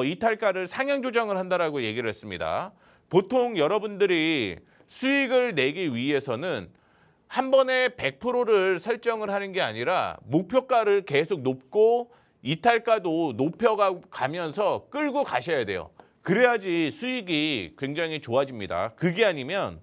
이탈가를 상향 조정을 한다라고 얘기를 했습니다. 보통 여러분들이 수익을 내기 위해서는 한 번에 100%를 설정을 하는 게 아니라 목표가를 계속 높고 이탈가도 높여가면서 끌고 가셔야 돼요. 그래야지 수익이 굉장히 좋아집니다. 그게 아니면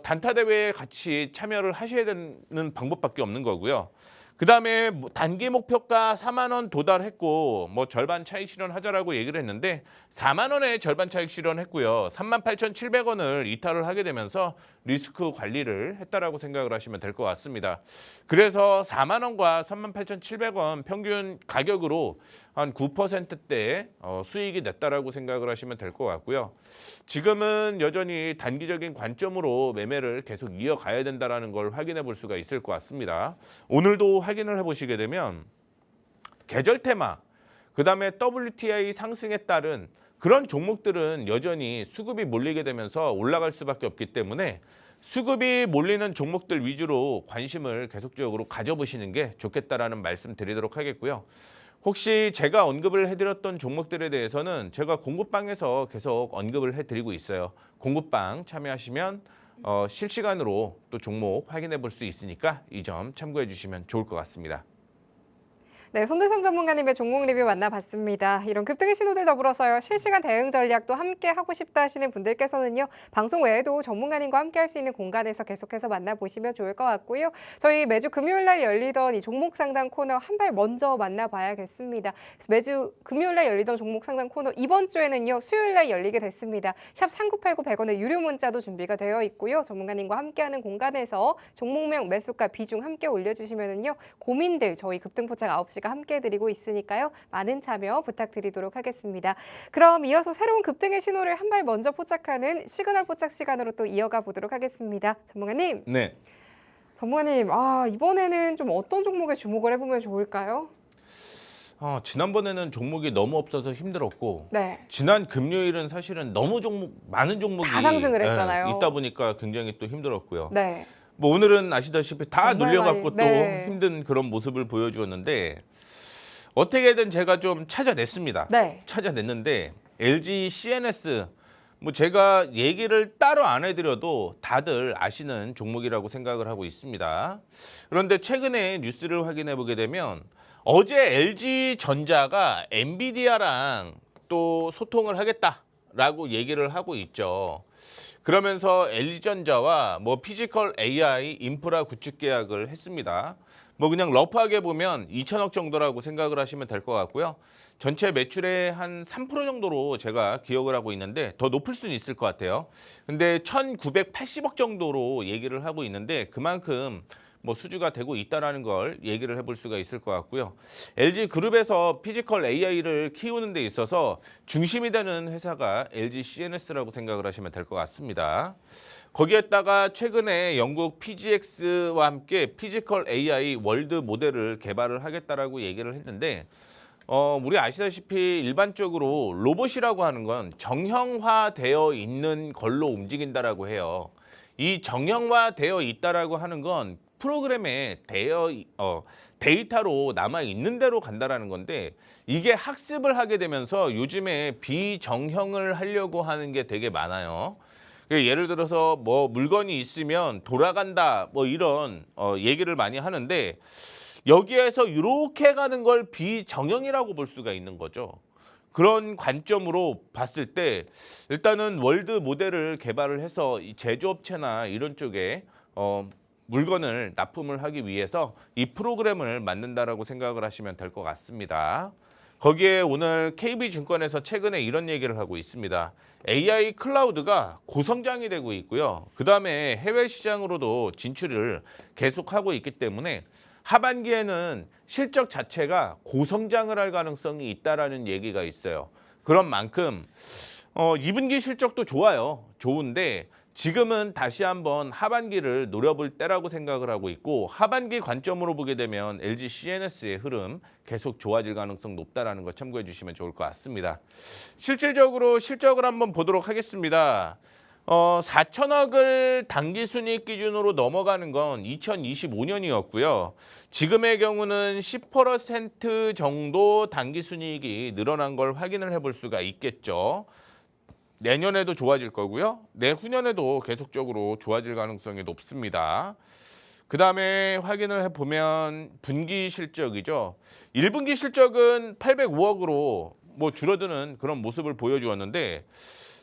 단타 대회에 같이 참여를 하셔야 되는 방법밖에 없는 거고요. 그다음에 단기 목표가 4만 원 도달했고 뭐 절반 차익 실현하자라고 얘기를 했는데 4만 원의 절반 차익 실현했고요. 38,700원을 이탈을 하게 되면서 리스크 관리를 했다라고 생각을 하시면 될 것 같습니다. 그래서 4만 원과 38,700원 평균 가격으로 한 9%대 수익이 냈다라고 생각을 하시면 될 것 같고요. 지금은 여전히 단기적인 관점으로 매매를 계속 이어가야 된다라는 걸 확인해 볼 수가 있을 것 같습니다. 오늘도 확인을 해보시게 되면 계절 테마, 그다음에 WTI 상승에 따른 그런 종목들은 여전히 수급이 몰리게 되면서 올라갈 수밖에 없기 때문에 수급이 몰리는 종목들 위주로 관심을 계속적으로 가져보시는 게 좋겠다라는 말씀 드리도록 하겠고요. 혹시 제가 언급을 해드렸던 종목들에 대해서는 제가 공급방에서 계속 언급을 해드리고 있어요. 공급방 참여하시면 실시간으로 또 종목 확인해 볼 수 있으니까 이 점 참고해 주시면 좋을 것 같습니다.
네, 손대성 전문가님의 종목 리뷰 만나봤습니다. 이런 급등의 신호들 더불어서요. 실시간 대응 전략도 함께 하고 싶다 하시는 분들께서는요. 방송 외에도 전문가님과 함께 할 수 있는 공간에서 계속해서 만나보시면 좋을 것 같고요. 저희 매주 금요일 날 열리던 이 종목 상담 코너 한 발 먼저 만나봐야겠습니다. 매주 금요일 날 열리던 종목 상담 코너 이번 주에는요. 수요일 날 열리게 됐습니다. 샵 3989 100원의 유료 문자도 준비가 되어 있고요. 전문가님과 함께하는 공간에서 종목명 매수가 비중 함께 올려주시면은요. 고민들 저희 급등포착 9시 함께 해드리고 있으니까요. 많은 참여 부탁드리도록 하겠습니다. 그럼 이어서 새로운 급등의 신호를 한 발 먼저 포착하는 시그널 포착 시간으로 또 이어가 보도록 하겠습니다. 전문가님.
네.
전문가님, 이번에는 좀 어떤 종목에 주목을 해보면 좋을까요?
지난번에는 종목이 너무 없어서 힘들었고
네.
지난 금요일은 사실은 너무 많은 종목이
다 상승을 했잖아요.
있다 보니까 굉장히 또 힘들었고요.
네.
뭐 오늘은 아시다시피 다
정말
눌려갖고
많이,
또
네.
힘든 그런 모습을 보여주었는데 어떻게든 제가 좀 찾아냈습니다.
네.
찾아냈는데 LG CNS 뭐 제가 얘기를 따로 안 해드려도 다들 아시는 종목이라고 생각을 하고 있습니다. 그런데 최근에 뉴스를 확인해 보게 되면 어제 LG전자가 엔비디아랑 또 소통을 하겠다라고 얘기를 하고 있죠. 그러면서 LG전자와 뭐 피지컬 AI 인프라 구축 계약을 했습니다. 뭐 그냥 러프하게 보면 2천억 정도라고 생각을 하시면 될 것 같고요. 전체 매출의 한 3% 정도로 제가 기억을 하고 있는데 더 높을 수는 있을 것 같아요. 근데 1,980억 정도로 얘기를 하고 있는데 그만큼 뭐 수주가 되고 있다라는 걸 얘기를 해볼 수가 있을 것 같고요. LG 그룹에서 피지컬 AI를 키우는 데 있어서 중심이 되는 회사가 LG CNS라고 생각을 하시면 될 것 같습니다. 거기에다가 최근에 영국 PGX와 함께 피지컬 AI 월드 모델을 개발을 하겠다라고 얘기를 했는데 우리 아시다시피 일반적으로 로봇이라고 하는 건 정형화되어 있는 걸로 움직인다라고 해요. 이 정형화되어 있다라고 하는 건 프로그램에 데이터로 남아 있는 대로 간다라는 건데 이게 학습을 하게 되면서 요즘에 비정형을 하려고 하는 게 되게 많아요. 예를 들어서 뭐 물건이 있으면 돌아간다 뭐 이런 얘기를 많이 하는데 여기에서 이렇게 가는 걸 비정형이라고 볼 수가 있는 거죠. 그런 관점으로 봤을 때 일단은 월드 모델을 개발을 해서 이 제조업체나 이런 쪽에 물건을 납품을 하기 위해서 이 프로그램을 만든다라고 생각을 하시면 될 것 같습니다. 거기에 오늘 KB증권에서 최근에 이런 얘기를 하고 있습니다. AI 클라우드가 고성장이 되고 있고요. 그다음에 해외 시장으로도 진출을 계속하고 있기 때문에 하반기에는 실적 자체가 고성장을 할 가능성이 있다라는 얘기가 있어요. 그런 만큼 2분기 실적도 좋아요. 좋은데 지금은 다시 한번 하반기를 노려볼 때라고 생각을 하고 있고 하반기 관점으로 보게 되면 LG CNS의 흐름 계속 좋아질 가능성 높다라는 거 참고해 주시면 좋을 것 같습니다. 실질적으로 실적을 한번 보도록 하겠습니다. 4천억을 당기순이익 기준으로 넘어가는 건 2025년이었고요. 지금의 경우는 10% 정도 당기순이익이 늘어난 걸 확인을 해볼 수가 있겠죠. 내년에도 좋아질 거고요. 내후년에도 계속적으로 좋아질 가능성이 높습니다. 그 다음에 확인을 해보면 분기 실적이죠. 1분기 실적은 805억으로 뭐 줄어드는 그런 모습을 보여주었는데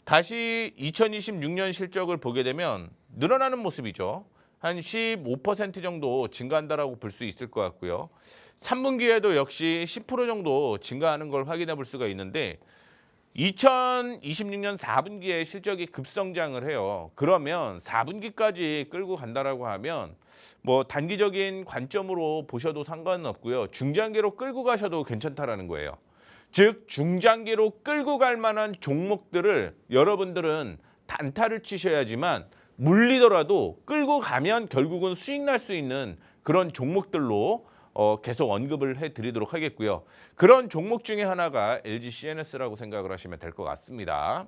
다시 2026년 실적을 보게 되면 늘어나는 모습이죠. 한 15% 정도 증가한다라고 볼 수 있을 것 같고요. 3분기에도 역시 10% 정도 증가하는 걸 확인해 볼 수가 있는데 2026년 4분기에 실적이 급성장을 해요. 그러면 4분기까지 끌고 간다라고 하면 뭐 단기적인 관점으로 보셔도 상관은 없고요. 중장기로 끌고 가셔도 괜찮다라는 거예요. 즉 중장기로 끌고 갈 만한 종목들을 여러분들은 단타를 치셔야지만 물리더라도 끌고 가면 결국은 수익 날 수 있는 그런 종목들로 계속 언급을 해드리도록 하겠고요. 그런 종목 중에 하나가 LG CNS라고 생각을 하시면 될 것 같습니다.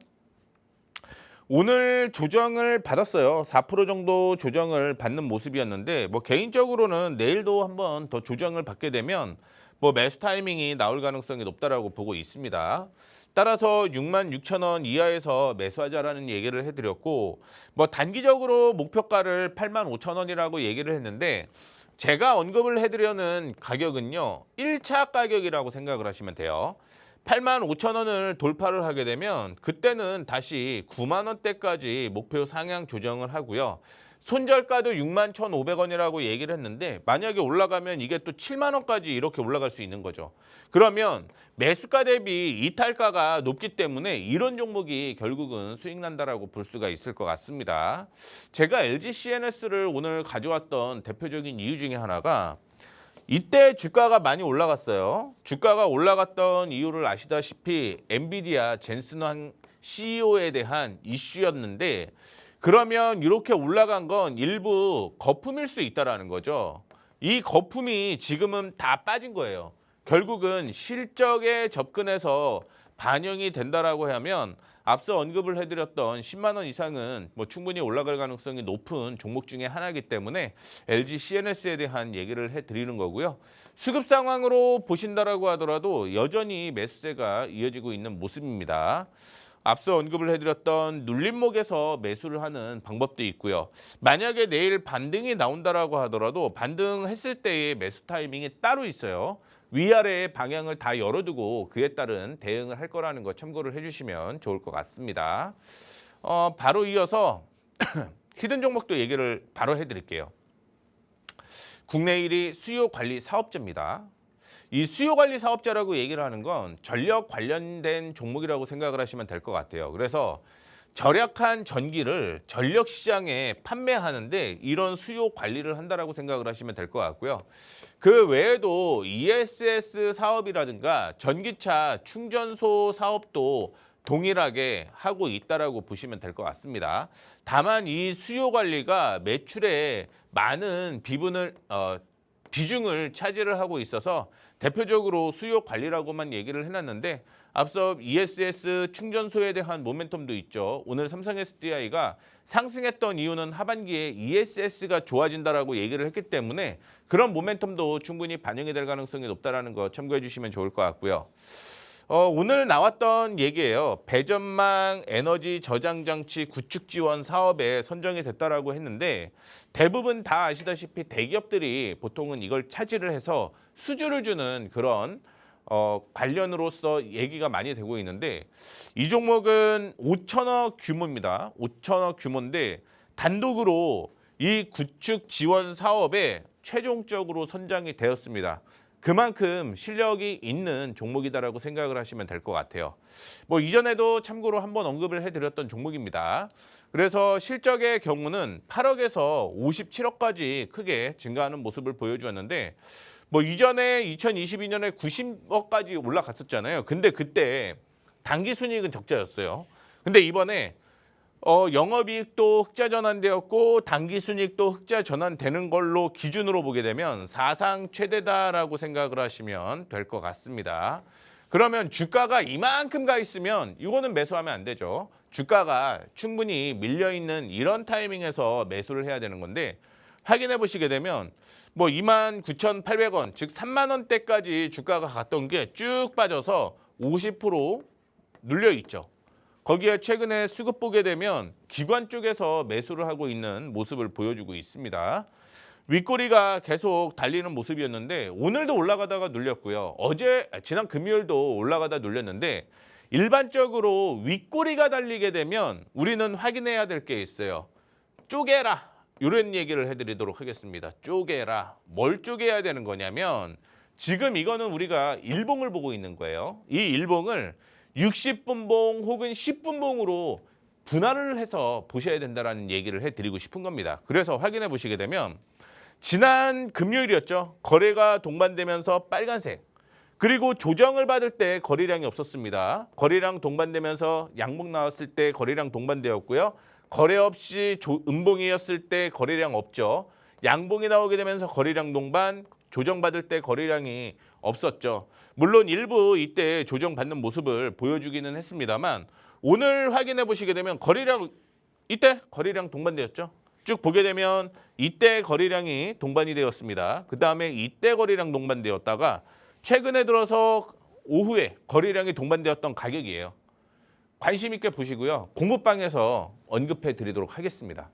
오늘 조정을 받았어요. 4% 정도 조정을 받는 모습이었는데 뭐 개인적으로는 내일도 한번 더 조정을 받게 되면 뭐 매수 타이밍이 나올 가능성이 높다라고 보고 있습니다. 따라서 66,000원 이하에서 매수하자라는 얘기를 해드렸고 뭐 단기적으로 목표가를 85,000원이라고 얘기를 했는데 제가 언급을 해드려는 가격은요. 1차 가격이라고 생각을 하시면 돼요. 85,000원을 돌파를 하게 되면 그때는 다시 9만 원대까지 목표 상향 조정을 하고요. 손절가도 61,500원이라고 얘기를 했는데 만약에 올라가면 이게 또 7만 원까지 이렇게 올라갈 수 있는 거죠. 그러면 매수가 대비 이탈가가 높기 때문에 이런 종목이 결국은 수익 난다라고 볼 수가 있을 것 같습니다. 제가 LG CNS를 오늘 가져왔던 대표적인 이유 중에 하나가 이때 주가가 많이 올라갔어요. 주가가 올라갔던 이유를 아시다시피 엔비디아 젠슨 CEO에 대한 이슈였는데 그러면 이렇게 올라간 건 일부 거품일 수 있다라는 거죠. 이 거품이 지금은 다 빠진 거예요. 결국은 실적에 접근해서 반영이 된다라고 하면 앞서 언급을 해드렸던 10만 원 이상은 뭐 충분히 올라갈 가능성이 높은 종목 중에 하나이기 때문에 LG CNS에 대한 얘기를 해드리는 거고요. 수급 상황으로 보신다라고 하더라도 여전히 매수세가 이어지고 있는 모습입니다. 앞서 언급을 해드렸던 눌림목에서 매수를 하는 방법도 있고요. 만약에 내일 반등이 나온다라고 하더라도 반등했을 때의 매수 타이밍이 따로 있어요. 위아래의 방향을 다 열어두고 그에 따른 대응을 할 거라는 거 참고를 해주시면 좋을 것 같습니다. 바로 이어서 히든 종목도 얘기를 바로 해드릴게요. 국내 1위 수요관리 사업자입니다. 이 수요관리 사업자라고 얘기를 하는 건 전력 관련된 종목이라고 생각을 하시면 될 것 같아요. 그래서 절약한 전기를 전력 시장에 판매하는데 이런 수요 관리를 한다라고 생각을 하시면 될 것 같고요. 그 외에도 ESS 사업이라든가 전기차 충전소 사업도 동일하게 하고 있다라고 보시면 될 것 같습니다. 다만 이 수요 관리가 매출에 많은 비중을 차지를 하고 있어서 대표적으로 수요 관리라고만 얘기를 해놨는데 앞서 ESS 충전소에 대한 모멘텀도 있죠. 오늘 삼성 SDI가 상승했던 이유는 하반기에 ESS가 좋아진다라고 얘기를 했기 때문에 그런 모멘텀도 충분히 반영이 될 가능성이 높다라는 거 참고해 주시면 좋을 것 같고요. 오늘 나왔던 얘기예요. 배전망 에너지 저장 장치 구축 지원 사업에 선정이 됐다라고 했는데 대부분 다 아시다시피 대기업들이 보통은 이걸 차지를 해서 수주를 주는 그런 관련으로서 얘기가 많이 되고 있는데 이 종목은 5천억 규모입니다. 5천억 규모인데 단독으로 이 구축 지원 사업에 최종적으로 선정이 되었습니다. 그만큼 실력이 있는 종목이다라고 생각을 하시면 될 것 같아요. 뭐 이전에도 참고로 한번 언급을 해드렸던 종목입니다. 그래서 실적의 경우는 8억에서 57억까지 크게 증가하는 모습을 보여주었는데 뭐 이전에 2022년에 90억까지 올라갔었잖아요. 근데 그때 당기순이익은 적자였어요. 근데 이번에 영업이익도 흑자 전환되었고 당기순이익도 흑자 전환되는 걸로 기준으로 보게 되면 사상 최대다라고 생각을 하시면 될 것 같습니다. 그러면 주가가 이만큼 가 있으면 이거는 매수하면 안 되죠. 주가가 충분히 밀려있는 이런 타이밍에서 매수를 해야 되는 건데 확인해 보시게 되면 뭐 29,800원 즉 3만 원대까지 주가가 갔던 게 쭉 빠져서 50% 눌려 있죠. 거기에 최근에 수급 보게 되면 기관 쪽에서 매수를 하고 있는 모습을 보여주고 있습니다. 윗꼬리가 계속 달리는 모습이었는데 오늘도 올라가다가 눌렸고요. 지난 금요일도 올라가다 눌렸는데 일반적으로 윗꼬리가 달리게 되면 우리는 확인해야 될 게 있어요. 쪼개라. 이런 얘기를 해드리도록 하겠습니다. 쪼개라. 뭘 쪼개야 되는 거냐면 지금 이거는 우리가 일봉을 보고 있는 거예요. 이 일봉을 60분봉 혹은 10분봉으로 분할을 해서 보셔야 된다는 얘기를 해드리고 싶은 겁니다. 그래서 확인해 보시게 되면 지난 금요일이었죠. 거래가 동반되면서 빨간색. 그리고 조정을 받을 때 거래량이 없었습니다. 거래량 동반되면서 양봉 나왔을 때 거래량 동반되었고요. 거래 없이 음봉이었을 때 거래량 없죠. 양봉이 나오게 되면서 거래량 동반, 조정받을 때 거래량이 없었죠. 물론 일부 이때 조정받는 모습을 보여주기는 했습니다만 오늘 확인해 보시게 되면 이때 거래량 동반되었죠. 쭉 보게 되면 이때 거래량이 동반이 되었습니다. 그 다음에 이때 거래량 동반되었다가 최근에 들어서 오후에 거래량이 동반되었던 가격이에요. 관심 있게 보시고요. 공부방에서 언급해 드리도록 하겠습니다.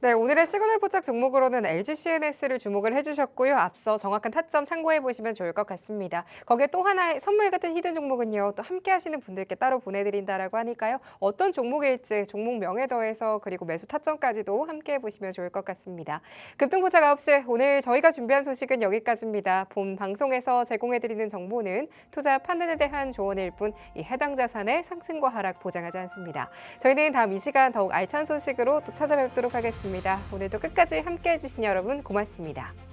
네, 오늘의 시그널 포착 종목으로는 LG CNS를 주목을 해주셨고요. 앞서 정확한 타점 참고해 보시면 좋을 것 같습니다. 거기에 또 하나의 선물 같은 히든 종목은요. 또 함께 하시는 분들께 따로 보내드린다라고 하니까요. 어떤 종목일지 종목명에 더해서 그리고 매수 타점까지도 함께 해보시면 좋을 것 같습니다. 급등포착 9시 오늘 저희가 준비한 소식은 여기까지입니다. 본 방송에서 제공해드리는 정보는 투자 판단에 대한 조언일 뿐 이 해당 자산의 상승과 하락 보장하지 않습니다. 저희는 다음 이 시간 더욱 알찬 소식으로 또 찾아뵙도록 하겠습니다. 오늘도 끝까지 함께해 주신 여러분 고맙습니다.